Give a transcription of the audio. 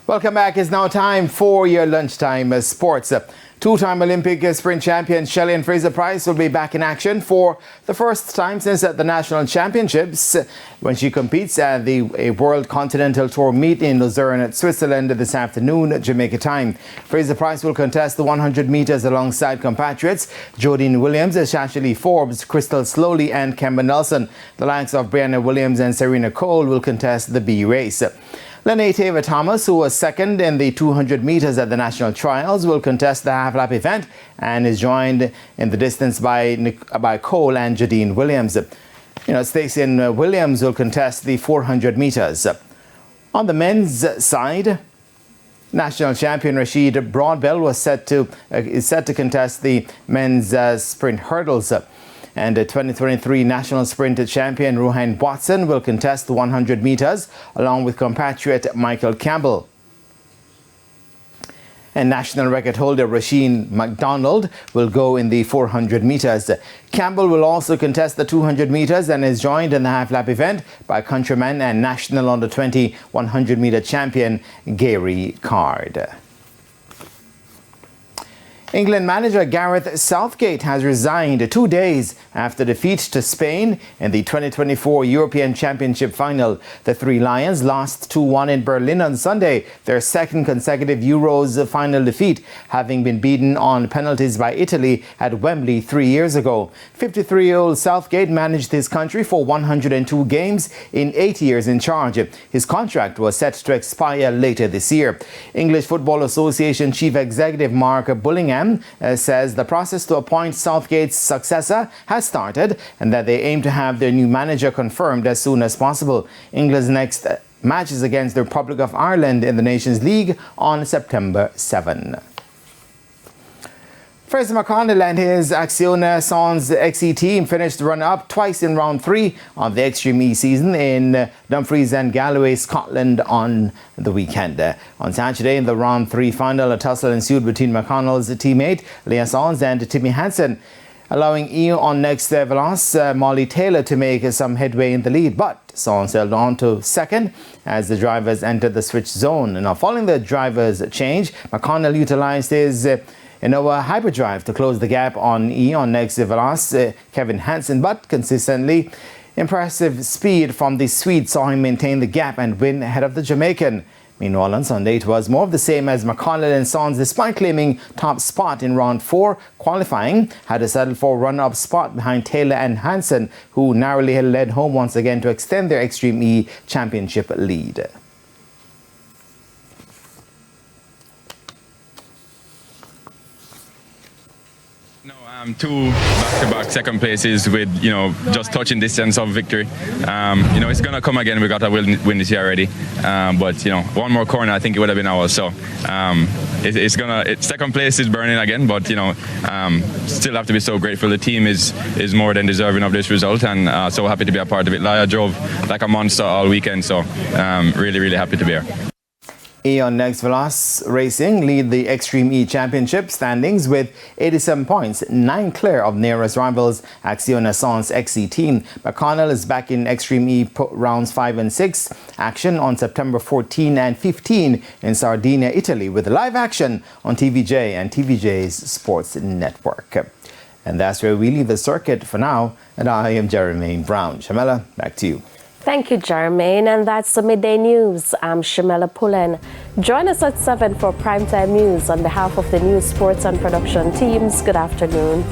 Welcome back. It's now time for your lunchtime sports. Two-time Olympic sprint champions Shelly and Fraser Pryce will be back in action for the first time since the National Championships when she competes at the World Continental Tour meet in Lucerne, Switzerland this afternoon, Jamaica time. Fraser Pryce will contest the 100 meters alongside compatriots Jodine Williams, Shelly Forbes, Crystal Slowly and Kemba Nelson. The likes of Brianna Williams and Serena Cole will contest the B race. Lenate Thomas, who was second in the 200 meters at the national trials, will contest the half-lap event and is joined in the distance by Cole and Jodine Williams. Stacey Williams will contest the 400 meters. On the men's side, national champion Rashid Broadbell is set to contest the men's sprint hurdles. And 2023 national sprint champion Ruhain Watson will contest the 100 meters along with compatriot Michael Campbell. And national record holder Rasheen McDonald will go in the 400 meters. Campbell will also contest the 200 meters and is joined in the half-lap event by countryman and national under-20 100-meter champion Gary Card. England manager Gareth Southgate has resigned 2 days after defeat to Spain in the 2024 European Championship final. The Three Lions lost 2-1 in Berlin on Sunday, their second consecutive Euros final defeat, having been beaten on penalties by Italy at Wembley 3 years ago. 53-year-old Southgate managed his country for 102 games in 8 years in charge. His contract was set to expire later this year. English Football Association Chief Executive Mark Bullingham says the process to appoint Southgate's successor has started and that they aim to have their new manager confirmed as soon as possible. England's next match is against the Republic of Ireland in the Nations League on September 7. Fraser McConnell and his Acciona Sons XE team finished runner-up twice in round 3 of the Extreme E season in Dumfries and Galloway, Scotland on the weekend. On Saturday, in the round 3 final, a tussle ensued between McConnell's teammate Leah Sons and Timmy Hansen, allowing on next Veloz Molly Taylor to make some headway in the lead, but Sons held on to second as the drivers entered the switch zone. Now, following the drivers' change, McConnell utilized his Innova hyperdrive to close the gap on next Veloz Kevin Hansen, but consistently impressive speed from the Swede saw him maintain the gap and win ahead of the Jamaican. Meanwhile, on Sunday, it was more of the same as McConnell and Sons, despite claiming top spot in round 4 qualifying, had to settle for runner-up spot behind Taylor and Hansen, who narrowly led home once again to extend their Extreme E championship lead. Two back-to-back second places with, just touching distance of victory. It's going to come again. We got to win this year already. But, one more corner, I think it would have been ours. So second place is burning again, but, still have to be so grateful. The team is more than deserving of this result, and so happy to be a part of it. Laya drove like a monster all weekend, so really, really happy to be here. Next Veloz Racing lead the Extreme E Championship standings with 87 points, 9 clear of nearest rivals Acciona Sons XE team. McConnell is back in Extreme E rounds 5 and 6 action on September 14 and 15 in Sardinia, Italy, with live action on TVJ and TVJ's Sports Network. And that's where we leave the circuit for now. And I am Jermaine Brown. Shamela, back to you. Thank you, Jermaine. And that's the Midday News. I'm Shamela Pullen. Join us at 7 for Primetime News. On behalf of the News, Sports and Production teams, good afternoon.